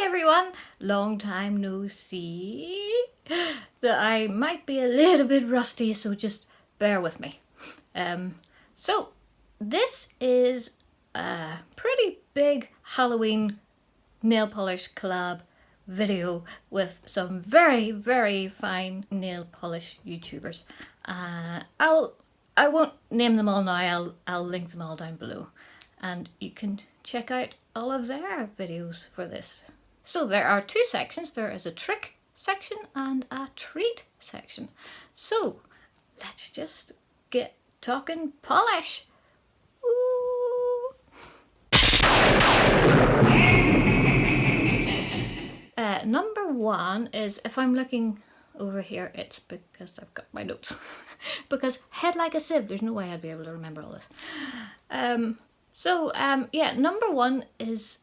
everyone, long time no see. I might be a little bit rusty, so just bear with me. So this is a pretty big Halloween nail polish collab video with some very fine nail polish YouTubers. I won't name them all now, I'll link them all down below and you can check out all of their videos for this. So there are two sections. There is a trick section and a treat section. So let's just get talking polish. Ooh. Number one is, if I'm looking over here, it's because I've got my notes. Because head like a sieve, there's no way I'd be able to remember all this. Yeah, number one is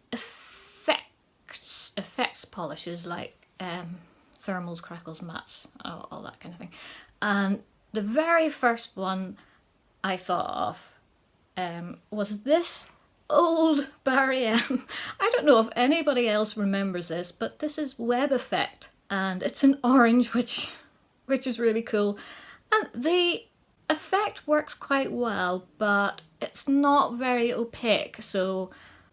effects polishes like thermals, crackles, mattes, all that kind of thing. And the very first one I thought of was this old Barry M. I don't know if anybody else remembers this, but this is Web Effect and it's an orange, which is really cool. And the effect works quite well, but it's not very opaque. So,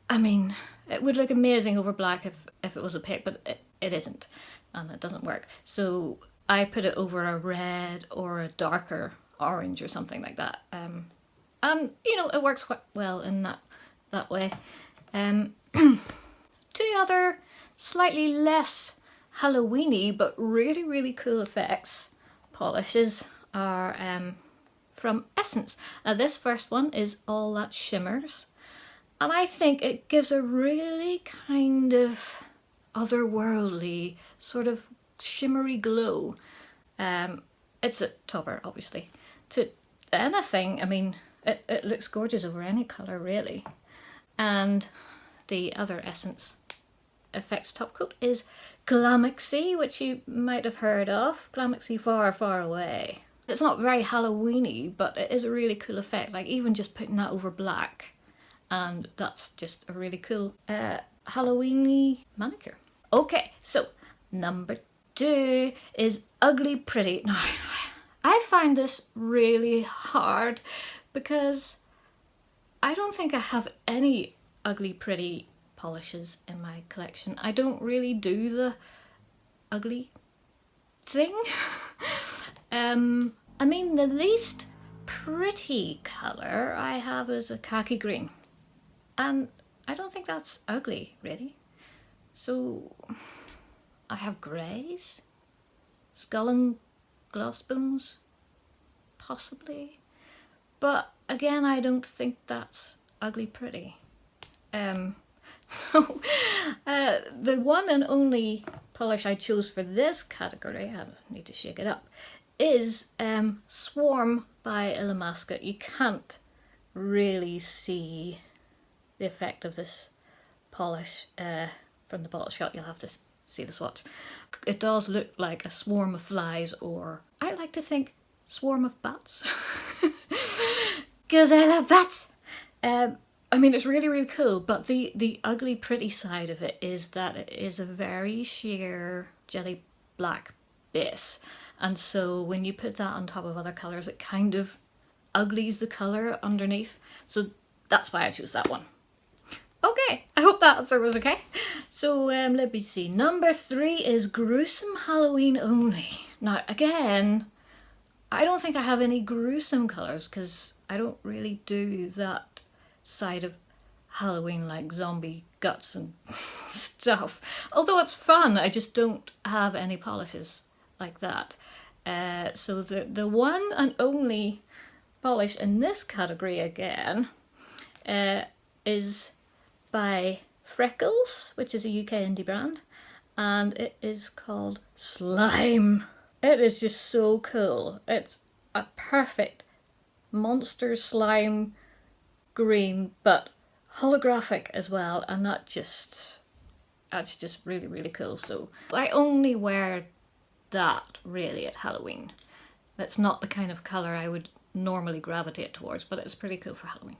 I mean, it would look amazing over black if it was opaque, but it isn't, and it doesn't work. So I put it over a red or a darker orange or something like that. And, you know, it works quite well in that way. Two other slightly less Halloweeny but really cool effects polishes are from Essence. Now this first one is All That Shimmers, and I think it gives a really kind of otherworldly sort of shimmery glow. It's a topper, obviously. To anything, I mean, it looks gorgeous over any colour really. And the other Essence effects top coat is Glamaxy, which you might have heard of. Glamaxy Far Away. It's not very Halloweeny, but it is a really cool effect. Like even just putting that over black, and that's just a really cool Halloweeny manicure. Okay, so number two is Ugly Pretty. Now, I find this really hard because I don't think I have any Ugly Pretty polishes in my collection. I don't really do the ugly thing. I mean, the least pretty colour I have is a khaki green, and I don't think that's ugly really. So I have greys, skull and gloss bones, possibly, but again I don't think that's ugly pretty. So the one and only polish I chose for this category, I need to shake it up, is Swarm by Illamasqua. You can't really see the effect of this polish from the bottle shot. You'll have to see the swatch. It does look like a swarm of flies, or I like to think swarm of bats, because I love bats. I mean, it's really cool, but the ugly pretty side of it is that it is a very sheer jelly black base, and so when you put that on top of other colours, it kind of uglies the colour underneath. So that's why I chose that one. Okay, I hope that answer was okay. So let me see. Number three is Gruesome Halloween Only. Now again, I don't think I have any gruesome colours because I don't really do that side of Halloween, like zombie guts and stuff. Although it's fun, I just don't have any polishes like that. So the one and only polish in this category again is by Freckles, which is a UK indie brand, and it is called Slime. It is just so cool. It's a perfect monster slime green, but holographic as well, and that's just really cool. So I only wear that really at Halloween. That's not the kind of colour I would normally gravitate towards, but it's pretty cool for Halloween.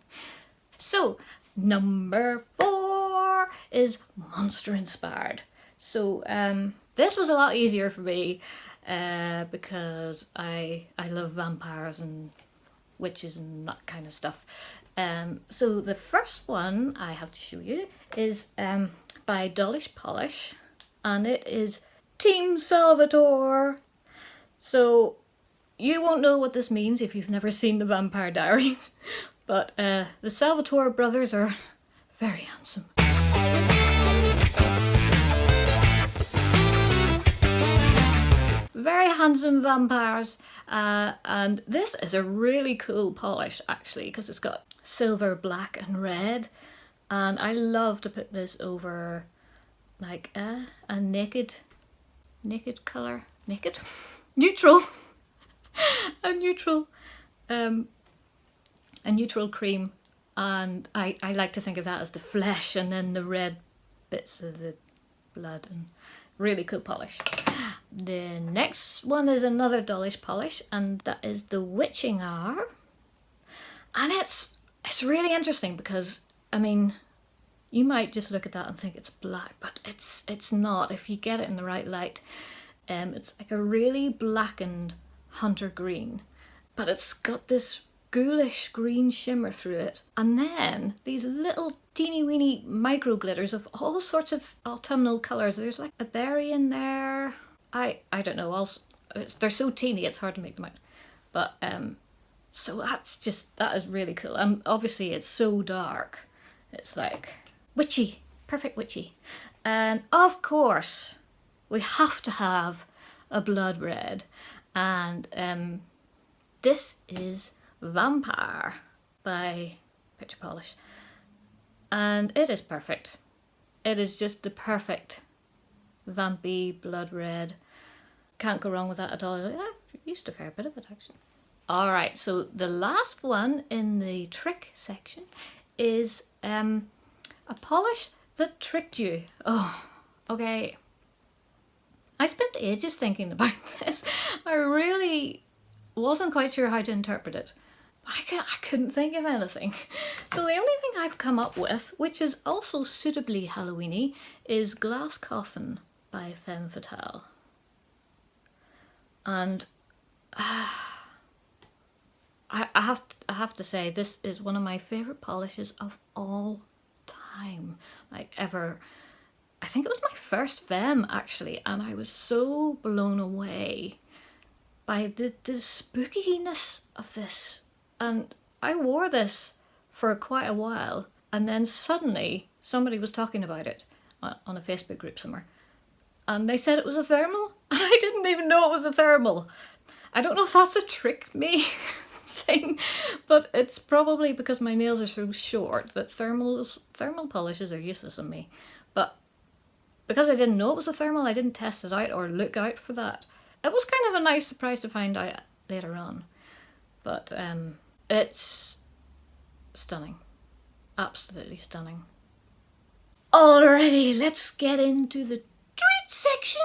So number four is monster inspired. So this was a lot easier for me because I love vampires and witches and that kind of stuff. So the first one I have to show you is by Dollish Polish, and it is Team Salvatore. So you won't know what this means if you've never seen the Vampire Diaries, but the Salvatore brothers are very handsome. Very handsome vampires, and this is a really cool polish actually, because it's got silver, black and red, and I love to put this over like a naked colour, neutral a neutral cream, and I like to think of that as the flesh and then the red bits of the blood, and really cool polish. The next one is another Dollish polish, and that is the Witching Hour. And it's really interesting because, I mean, you might just look at that and think it's black, but it's not if you get it in the right light. It's like a really blackened hunter green, but it's got this ghoulish green shimmer through it, and then these little teeny weeny micro glitters of all sorts of autumnal colours. There's like a berry in there. I don't know, they're so teeny it's hard to make them out, but so that is really cool. Obviously it's so dark, it's like witchy, perfect witchy. And of course we have to have a blood red, and this is Vampire by Picture Polish, and it is perfect. It is just the perfect vampy blood red. Can't go wrong with that at all. I've used a fair bit of it actually. Alright, so the last one in the trick section is a polish that tricked you. Oh, okay. I spent ages thinking about this. I really wasn't quite sure how to interpret it. I couldn't think of anything. So the only thing I've come up with, which is also suitably Halloweeny, is Glass Coffin by Femme Fatale. And I have to say, this is one of my favourite polishes of all time, like ever. I think it was my first Femme actually, and I was so blown away by the spookiness of this. And I wore this for quite a while, and then suddenly somebody was talking about it on a Facebook group somewhere, and they said it was a thermal, and I didn't even know it was a thermal. I don't know if that's a trick me thing, but it's probably because my nails are so short that thermal polishes are useless on me. But because I didn't know it was a thermal, I didn't test it out or look out for that. It was kind of a nice surprise to find out later on. But it's stunning. Absolutely stunning. Alrighty, let's get into the treat section.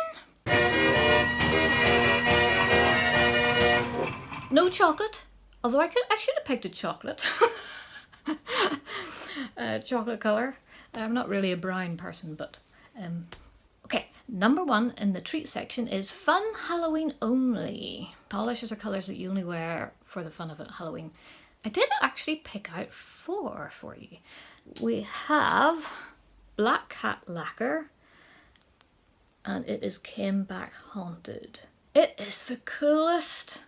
No chocolate, although I should have picked a chocolate. Chocolate colour. I'm not really a brown person, but okay. Number one in the treat section is Fun Halloween Only. Polishes are colours that you only wear for the fun of it, Halloween. I did actually pick out 4 for you. We have Black Cat Lacquer, and it is Came Back Haunted. It is the coolest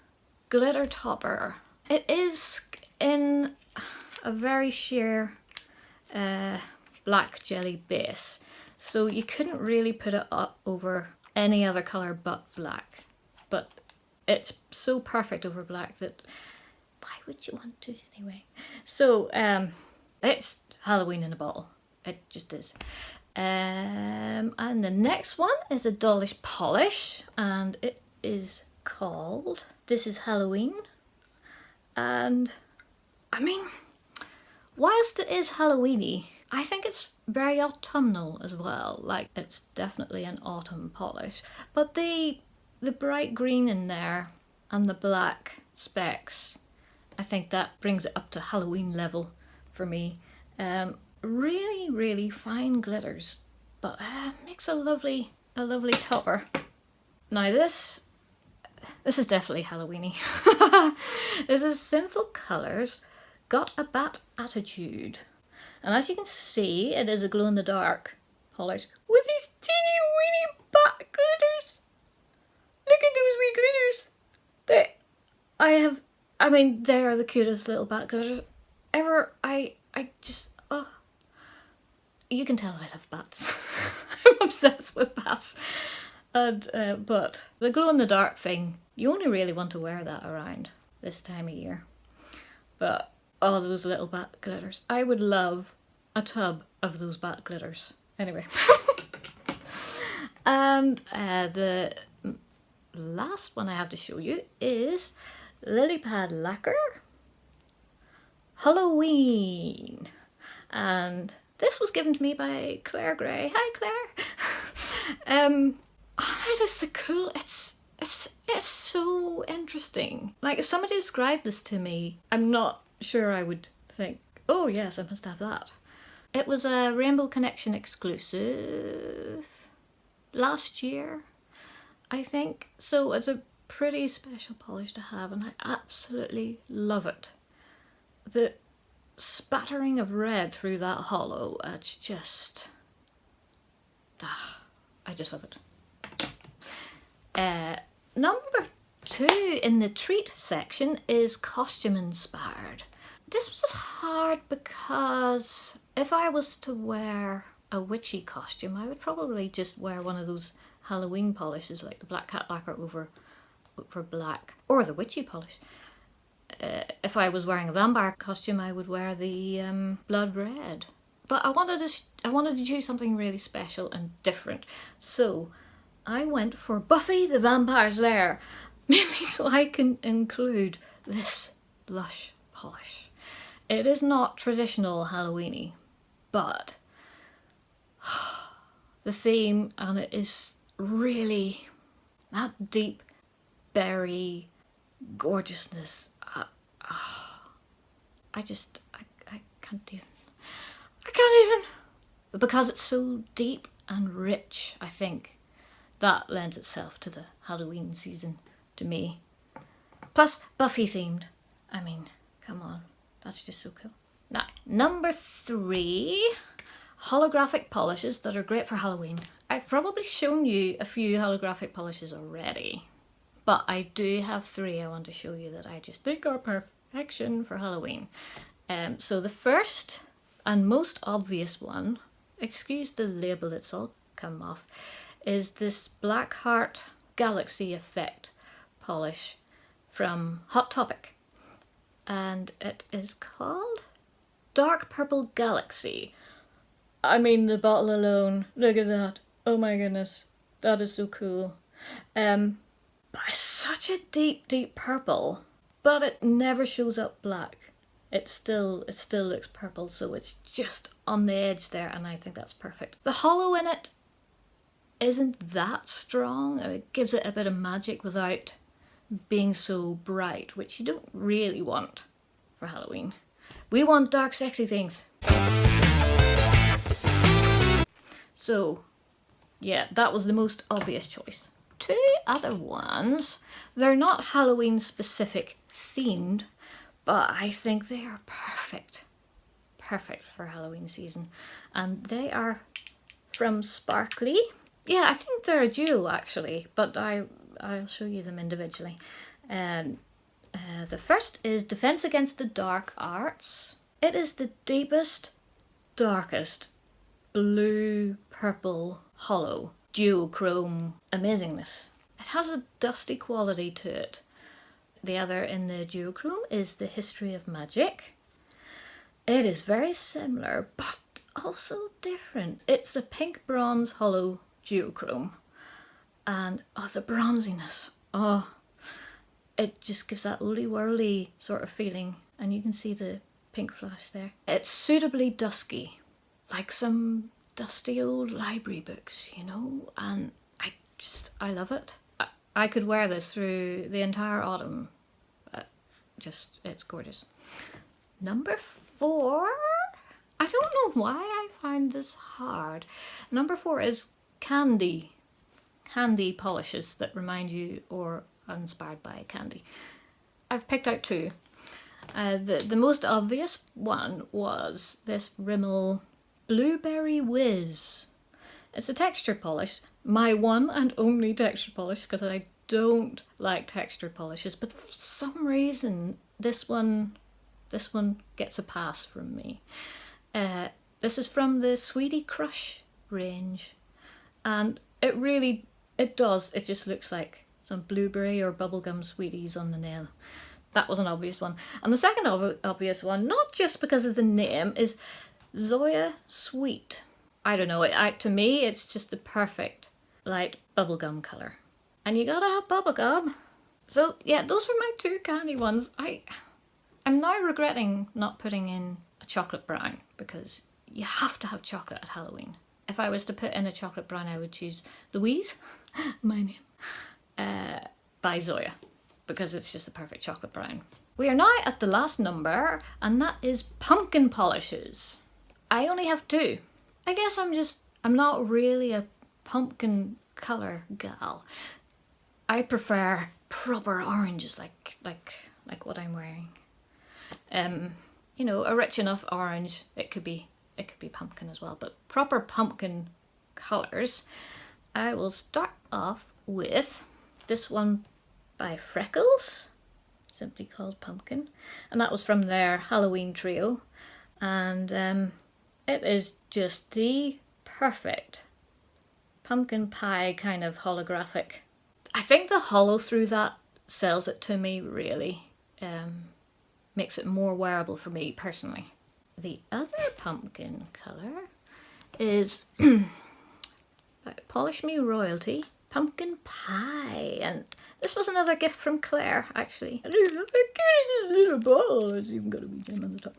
glitter topper. It is in a very sheer black jelly base, so you couldn't really put it up over any other colour but black. But it's so perfect over black that why would you want to anyway? So it's Halloween in a bottle. It just is. And the next one is a Dollish polish, and it is called This Is Halloween. And I mean, whilst it is Halloweeny, I think it's very autumnal as well. Like, it's definitely an autumn polish, but the bright green in there and the black specks, I think that brings it up to Halloween level for me. Really, really fine glitters. but makes a lovely topper. Now this is definitely Halloweeny. This is Sinful Colours, Got a Bat Attitude. And as you can see, it is a glow-in-the-dark polish with these teeny weeny bat glitters. Look at those wee glitters. They are the cutest little bat glitters ever. I just, oh. You can tell I love bats. I'm obsessed with bats. And, but the glow-in-the-dark thing, you only really want to wear that around this time of year. But, oh, those little bat glitters. I would love a tub of those bat glitters. Anyway. And the last one I have to show you is Lilypad Lacquer Holoween. And this was given to me by Claire Gray. Hi, Claire. It is so cool. It's so interesting. Like, if somebody described this to me, I'm not sure I would think, oh yes, I must have that. It was a Rainbow Connection exclusive last year, I think. So it's a pretty special polish to have, and I absolutely love it. The spattering of red through that hollow, it's just, I just love it. Number 2 in the treat section is costume inspired. This was hard because if I was to wear a witchy costume, I would probably just wear one of those Halloween polishes, like the Black Cat Lacquer over black, or the witchy polish. If I was wearing a vampire costume, I would wear the blood red. But I wanted to choose something really special and different, so I went for Buffy the Vampire Slayer, mainly so I can include this blush polish. It is not traditional Halloweeny, but the theme, and it is really that deep berry gorgeousness. I can't even. But because it's so deep and rich, I think that lends itself to the Halloween season to me. Plus Buffy themed. I mean, come on, that's just so cool. Now, number 3, holographic polishes that are great for Halloween. I've probably shown you a few holographic polishes already, but I do have 3 I want to show you that I just think are perfection for Halloween. So the first and most obvious one, excuse the label, it's all come off, is this Black Heart Galaxy Effect polish from Hot Topic. And it is called Dark Purple Galaxy. I mean, the bottle alone, look at that. Oh my goodness, that is so cool. But it's such a deep, deep purple, but it never shows up black. It still looks purple, so it's just on the edge there, and I think that's perfect. The hollow in it isn't that strong. It gives it a bit of magic without being so bright, which you don't really want for Halloween. We want dark, sexy things. So, yeah, that was the most obvious choice. 2 other ones, they're not Halloween specific themed, but I think they are perfect for Halloween season. And they are from Sparklea. Yeah, I think they're a duo actually, but I'll show you them individually. The first is Defense Against the Dark Arts. It is the deepest, darkest blue purple hollow duochrome amazingness. It has a dusty quality to it. The other in the duochrome is The History of Magic. It is very similar, but also different. It's a pink bronze hollow duochrome, and the bronziness, it just gives that oldie whirly sort of feeling, and you can see the pink flash there. It's suitably dusky, like some dusty old library books, you know, and I love it. I could wear this through the entire autumn. It's gorgeous. Number 4, I don't know why I find this hard. Number 4 is candy. Candy polishes that remind you or are inspired by candy. I've picked out 2. The most obvious one was this Rimmel Blueberry Whizz. It's a texture polish, my one and only texture polish, because I don't like texture polishes, but for some reason this one gets a pass from me. This is from the Sweetie Crush range, and it just looks like some blueberry or bubblegum sweeties on the nail. That was an obvious one. And the second obvious one, not just because of the name, is Zoya Sweet. I don't know, to me it's just the perfect light bubblegum colour. And you gotta have bubblegum. So yeah, those were my 2 candy ones. I'm now regretting not putting in a chocolate brown, because you have to have chocolate at Halloween. If I was to put in a chocolate brown, I would choose Louise, my name, by Zoya, because it's just the perfect chocolate brown. We are now at the last number, and that is pumpkin polishes. I only have 2. I guess I'm not really a pumpkin colour gal. I prefer proper oranges like what I'm wearing. You know, a rich enough orange. It could be pumpkin as well, but proper pumpkin colours. I will start off with this one by Freckles, simply called Pumpkin, and that was from their Halloween trio, and it is just the perfect pumpkin pie kind of holographic. I think the hollow through that sells it to me, really. Makes it more wearable for me personally. The other pumpkin colour is Polish Me Royalty Pumpkin Pie, and this was another gift from Claire, actually. Look how cute is this little ball? It's even got a wee gem on the top.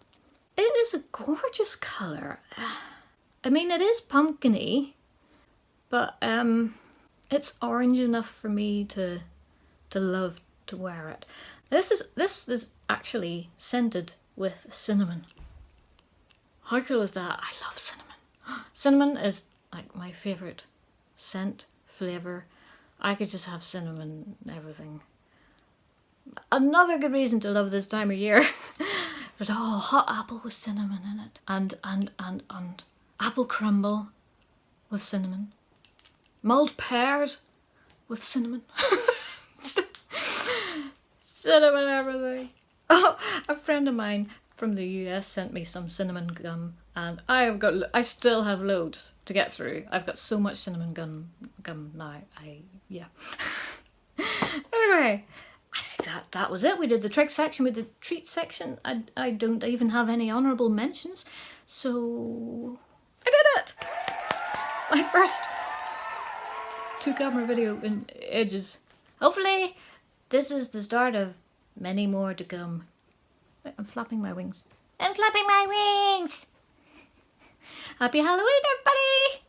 It is a gorgeous colour. I mean, it is pumpkin-y, but it's orange enough for me to love to wear it. This is actually scented with cinnamon. How cool is that? I love cinnamon. Cinnamon is like my favourite scent, flavour. I could just have cinnamon and everything. Another good reason to love this time of year. But hot apple with cinnamon in it. And apple crumble with cinnamon. Mulled pears with cinnamon. Cinnamon everything. Oh, a friend of mine from the US sent me some cinnamon gum, and I still have loads to get through. I've got so much cinnamon gum now. Yeah. Anyway, I think that was it. We did the trick section, we did the treat section. I don't even have any honourable mentions, so I did it! My first 2-camera video in ages. Hopefully this is the start of many more to come. Wait, I'm flapping my wings. I'm flapping my wings! Happy Halloween, everybody!